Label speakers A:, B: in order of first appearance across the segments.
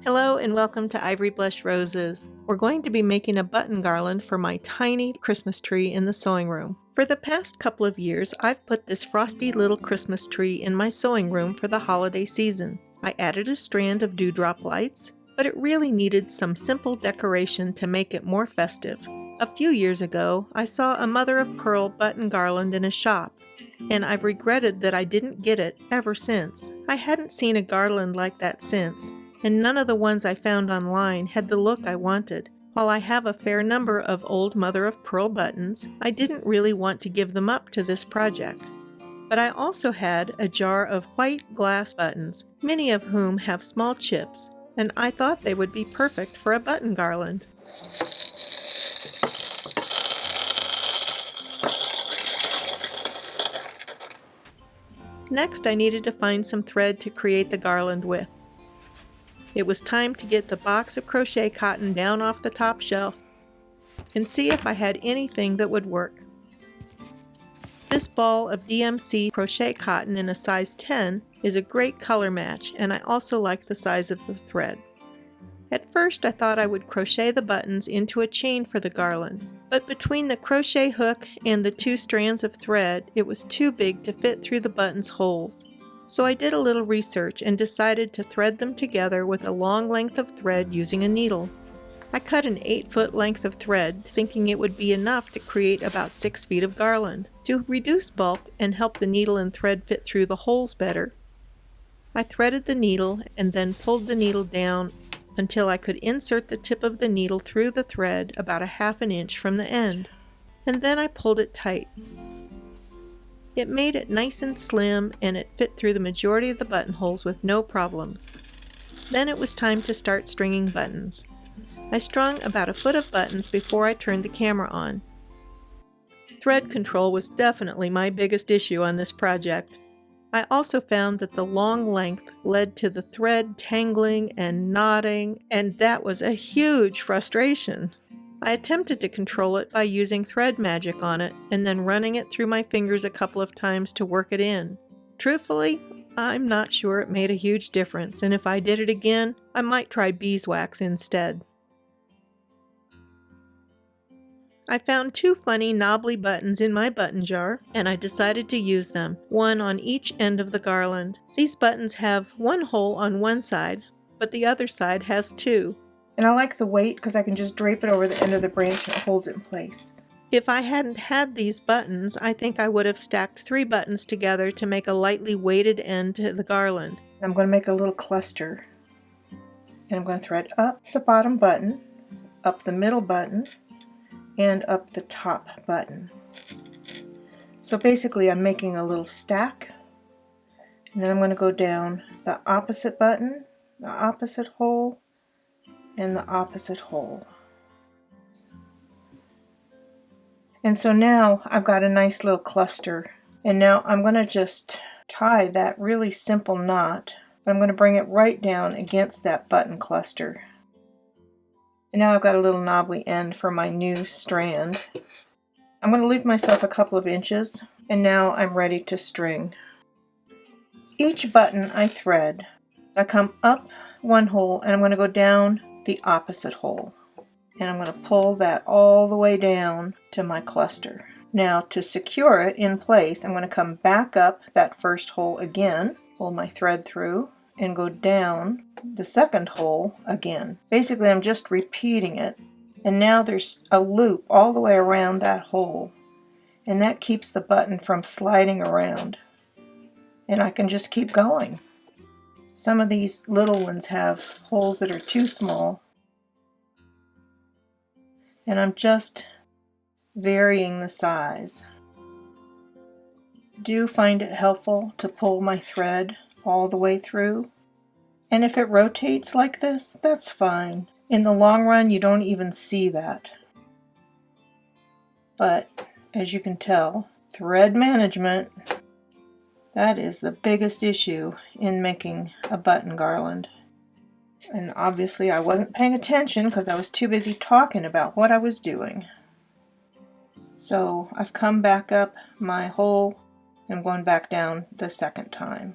A: Hello and welcome to Ivory Blush Roses. We're going to be making a button garland for my tiny Christmas tree in the sewing room. For the past couple of years, I've put this frosty little Christmas tree in my sewing room for the holiday season. I added a strand of dewdrop lights, but it really needed some simple decoration to make it more festive. A few years ago, I saw a mother-of-pearl button garland in a shop, and I've regretted that I didn't get it ever since. I hadn't seen a garland like that since, and none of the ones I found online had the look I wanted. While I have a fair number of old mother-of-pearl buttons, I didn't really want to give them up to this project. But I also had a jar of white glass buttons, many of whom have small chips, and I thought they would be perfect for a button garland. Next, I needed to find some thread to create the garland with. It was time to get the box of crochet cotton down off the top shelf and see if I had anything that would work. This ball of DMC crochet cotton in a size 10 is a great color match, and I also like the size of the thread. At first I thought I would crochet the buttons into a chain for the garland, but between the crochet hook and the two strands of thread, it was too big to fit through the buttons' holes. So I did a little research and decided to thread them together with a long length of thread using a needle. I cut an 8-foot length of thread, thinking it would be enough to create about 6 feet of garland. To reduce bulk and help the needle and thread fit through the holes better, I threaded the needle and then pulled the needle down until I could insert the tip of the needle through the thread about a half an inch from the end, and then I pulled it tight. It made it nice and slim, and it fit through the majority of the buttonholes with no problems. Then it was time to start stringing buttons. I strung about a foot of buttons before I turned the camera on. Thread control was definitely my biggest issue on this project. I also found that the long length led to the thread tangling and knotting, and that was a huge frustration. I attempted to control it by using thread magic on it and then running it through my fingers a couple of times to work it in. Truthfully, I'm not sure it made a huge difference, and if I did it again, I might try beeswax instead. I found 2 funny knobbly buttons in my button jar, and I decided to use them, one on each end of the garland. These buttons have one hole on one side, but the other side has 2.
B: And I like the weight because I can just drape it over the end of the branch and it holds it in place.
A: If I hadn't had these buttons, I think I would have stacked 3 buttons together to make a lightly weighted end to the garland.
B: I'm going to make a little cluster. And I'm going to thread up the bottom button, up the middle button, and up the top button. So basically I'm making a little stack. And then I'm going to go down the opposite button, the opposite hole, and the opposite hole. And so now I've got a nice little cluster, and now I'm going to just tie that really simple knot. I'm going to bring it right down against that button cluster. And now I've got a little knobbly end for my new strand. I'm going to leave myself a couple of inches, and now I'm ready to string. Each button I thread, I come up one hole and I'm going to go down the opposite hole, and I'm going to pull that all the way down to my cluster. Now to secure it in place, I'm going to come back up that first hole again, pull my thread through, and go down the second hole again. Basically I'm just repeating it, and now there's a loop all the way around that hole, and that keeps the button from sliding around, and I can just keep going. Some of these little ones have holes that are too small, and I'm just varying the size. Do find it helpful to pull my thread all the way through, and if it rotates like this, that's fine. In the long run you don't even see that, but as you can tell, thread management, that is the biggest issue in making a button garland. And obviously I wasn't paying attention because I was too busy talking about what I was doing. So I've come back up my hole and I'm going back down the second time.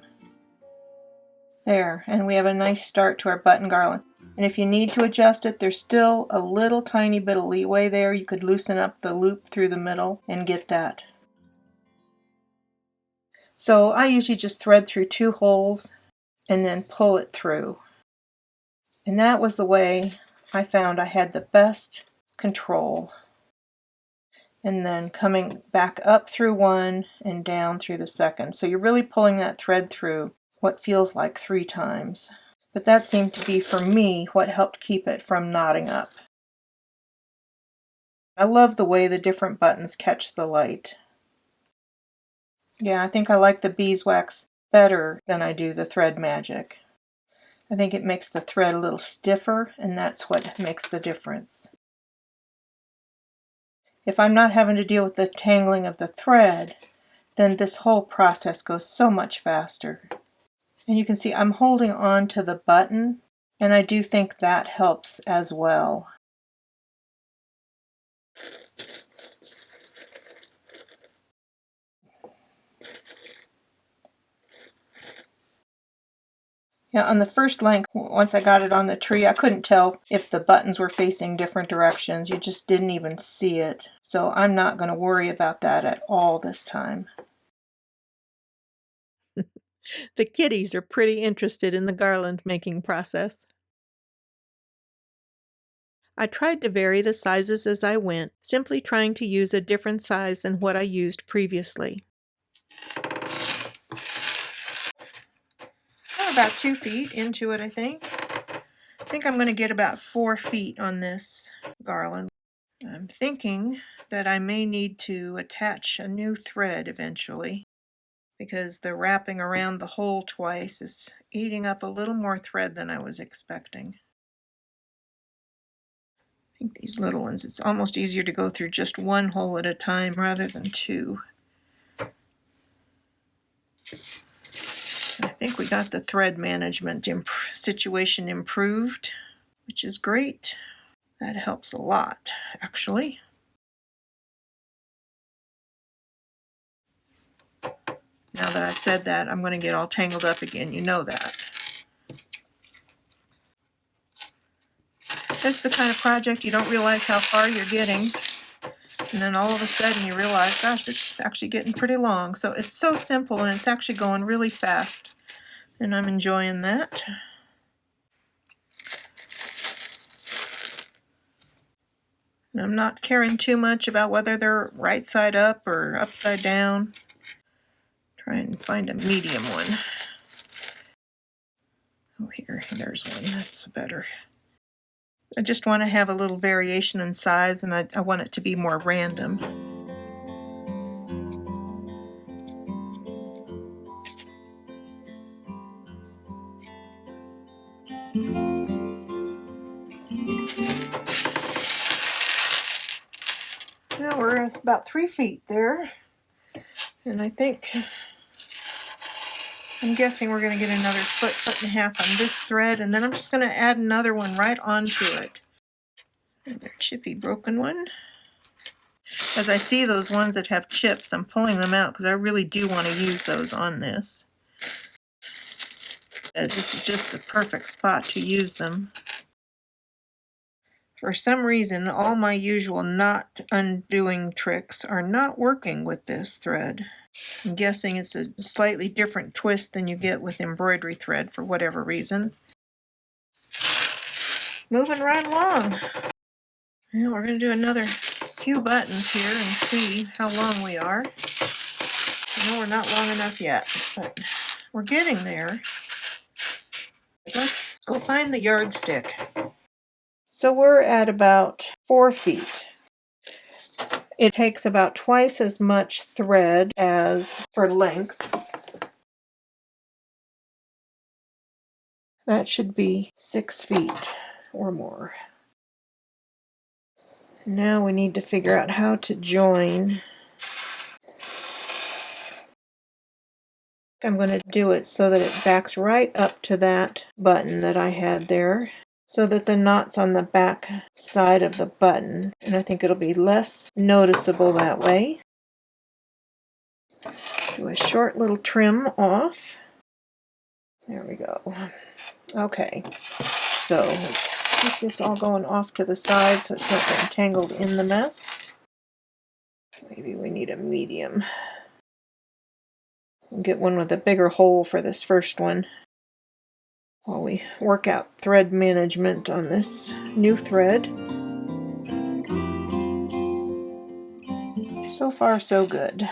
B: There, and we have a nice start to our button garland. And if you need to adjust it, there's still a little tiny bit of leeway there. You could loosen up the loop through the middle and get that. So I usually just thread through 2 holes and then pull it through. And that was the way I found I had the best control. And then coming back up through one and down through the second. So you're really pulling that thread through what feels like 3 times. But that seemed to be, for me, what helped keep it from knotting up. I love the way the different buttons catch the light. Yeah, I think I like the beeswax better than I do the thread magic. I think it makes the thread a little stiffer, and that's what makes the difference. If I'm not having to deal with the tangling of the thread, then this whole process goes so much faster. And you can see I'm holding on to the button, and I do think that helps as well. Yeah, on the first length, once I got it on the tree, I couldn't tell if the buttons were facing different directions. You just didn't even see it. So I'm not going to worry about that at all this time.
A: The kitties are pretty interested in the garland making process. I tried to vary the sizes as I went, simply trying to use a different size than what I used previously. About 2 feet into it, I think. I think I'm going to get about 4 feet on this garland. I'm thinking that I may need to attach a new thread eventually, because the wrapping around the hole twice is eating up a little more thread than I was expecting. I think these little ones, it's almost easier to go through just 1 hole at a time rather than 2. I think we got the thread management situation improved, which is great. That helps a lot, actually. Now that I've said that, I'm going to get all tangled up again. You know that. That's the kind of project you don't realize how far you're getting. And then all of a sudden you realize, gosh, it's actually getting pretty long. So it's so simple and it's actually going really fast. And I'm enjoying that. And I'm not caring too much about whether they're right side up or upside down. Try and find a medium one. Oh, there's one. That's better. I just want to have a little variation in size, and I want it to be more random. Now we're at about 3 feet there, and I'm guessing we're going to get another foot and a half on this thread, and then I'm just going to add another one right onto it. Another chippy broken one. As I see those ones that have chips, I'm pulling them out because I really do want to use those on this. This is just the perfect spot to use them. For some reason, all my usual knot undoing tricks are not working with this thread. I'm guessing it's a slightly different twist than you get with embroidery thread for whatever reason. Moving right along. Well, we're going to do another few buttons here and see how long we are. I know we're not long enough yet, but we're getting there. Let's go find the yardstick. So we're at about 4 feet. It takes about twice as much thread as for length. That should be 6 feet or more. Now we need to figure out how to join. I'm going to do it so that it backs right up to that button that I had there, so that the knot's on the back side of the button, and I think it'll be less noticeable that way. Do a short little trim off. There we go. Okay,
B: So let's keep this all going off to the side so it's not getting tangled in the mess. Maybe we need a medium. We'll get one with a bigger hole for this first one while we work out thread management on this new thread. So far, so good.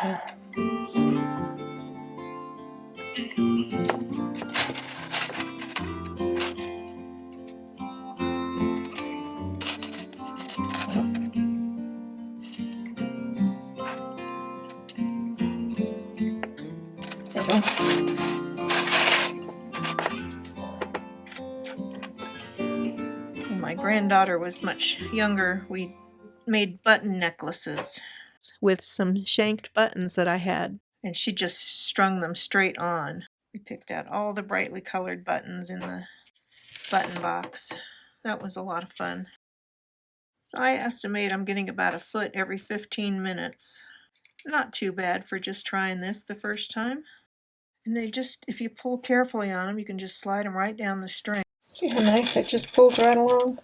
B: When my granddaughter was much younger, we made button necklaces
A: with some shanked buttons that I had.
B: and she just strung them straight on. We picked out all the brightly colored buttons in the button box. That was a lot of fun. So I estimate I'm getting about a foot every 15 minutes. Not too bad for just trying this the first time. And they just, if you pull carefully on them, you can just slide them right down the string. See how nice that just pulls right along?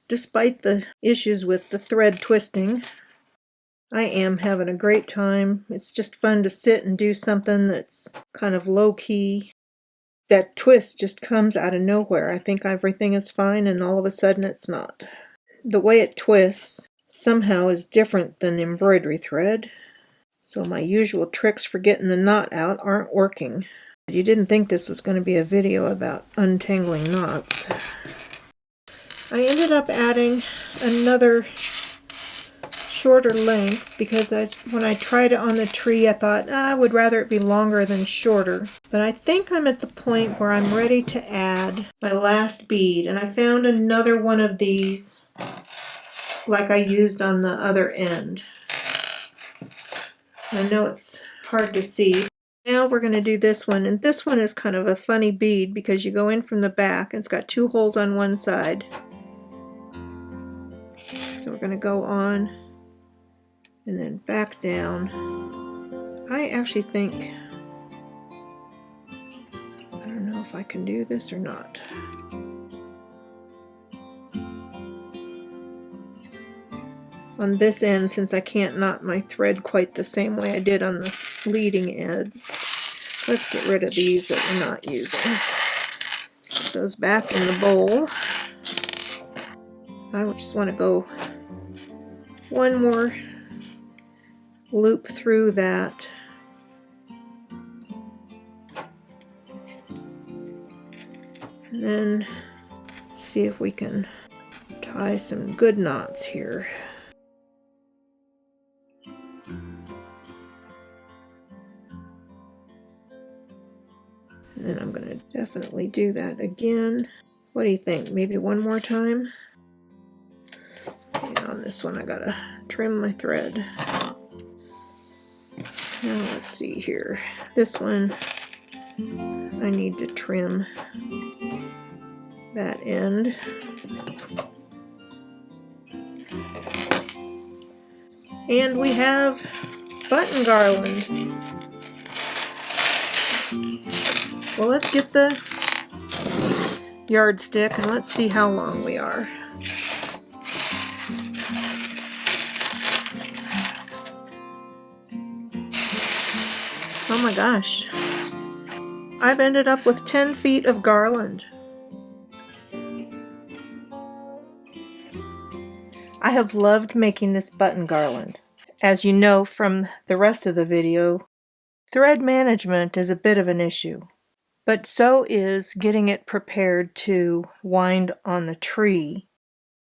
B: Despite the issues with the thread twisting, I am having a great time. It's just fun to sit and do something that's kind of low-key. That twist just comes out of nowhere. I think everything is fine and all of a sudden it's not. The way it twists somehow is different than embroidery thread. So my usual tricks for getting the knot out aren't working. You didn't think this was going to be a video about untangling knots. I ended up adding another shorter length because when I tried it on the tree I thought I would rather it be longer than shorter. But I think I'm at the point where I'm ready to add my last bead, and I found another one of these like I used on the other end. I know it's hard to see. Now we're going to do this one, and this one is kind of a funny bead because you go in from the back and it's got two holes on one side. So we're going to go on and then back down. I actually think, I don't know if I can do this or not. On this end, since I can't knot my thread quite the same way I did on the leading end, let's get rid of these that we're not using. Put those back in the bowl. I just want to go one more loop through that. And then see if we can tie some good knots here. And then I'm going to definitely do that again. What do you think? Maybe one more time? Okay, on this one I gotta trim my thread. Now let's see here. This one I need to trim that end. And we have button garland. Well, let's get the yardstick and let's see how long we are. Oh my gosh. I've ended up with 10 feet of garland. I have loved making this button garland. As you know from the rest of the video, thread management is a bit of an issue. But so is getting it prepared to wind on the tree.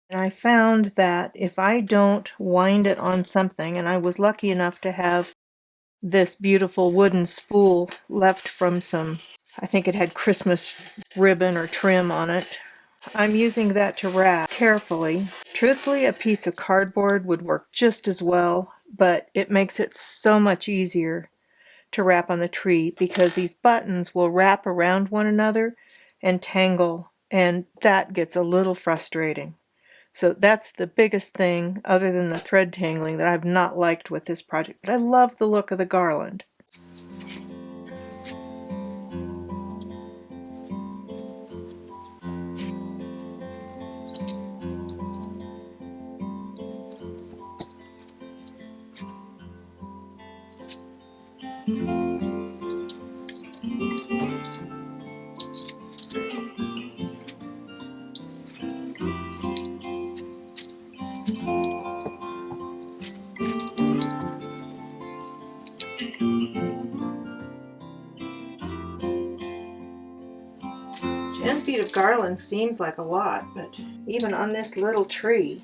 B: And I found that if I don't wind it on something, and I was lucky enough to have this beautiful wooden spool left from some, I think it had Christmas ribbon or trim on it. I'm using that to wrap carefully. Truthfully, a piece of cardboard would work just as well, but it makes it so much easier to wrap on the tree because these buttons will wrap around one another and tangle, and that gets a little frustrating. So that's the biggest thing other than the thread tangling that I've not liked with this project. But I love the look of the garland. feet of garland seems like a lot, but even on this little tree,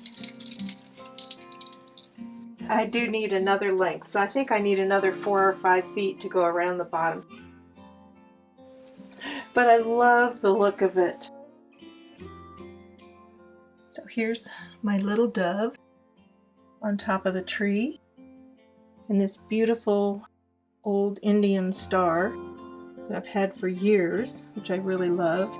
B: I do need another length. So I think I need another 4 or 5 feet to go around the bottom. But I love the look of it. So here's my little dove on top of the tree, and this beautiful old Indian star that I've had for years, which I really love.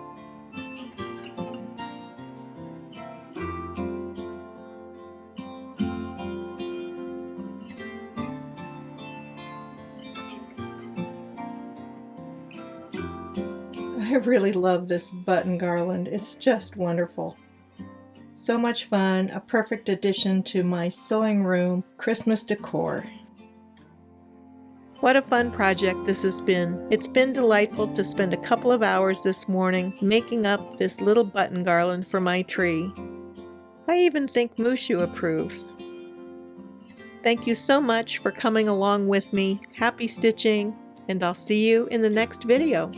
B: I really love this button garland. It's just wonderful. So much fun, a perfect addition to my sewing room Christmas decor.
A: What a fun project this has been. It's been delightful to spend a couple of hours this morning making up this little button garland for my tree. I even think Mushu approves. Thank you so much for coming along with me. Happy stitching, and I'll see you in the next video.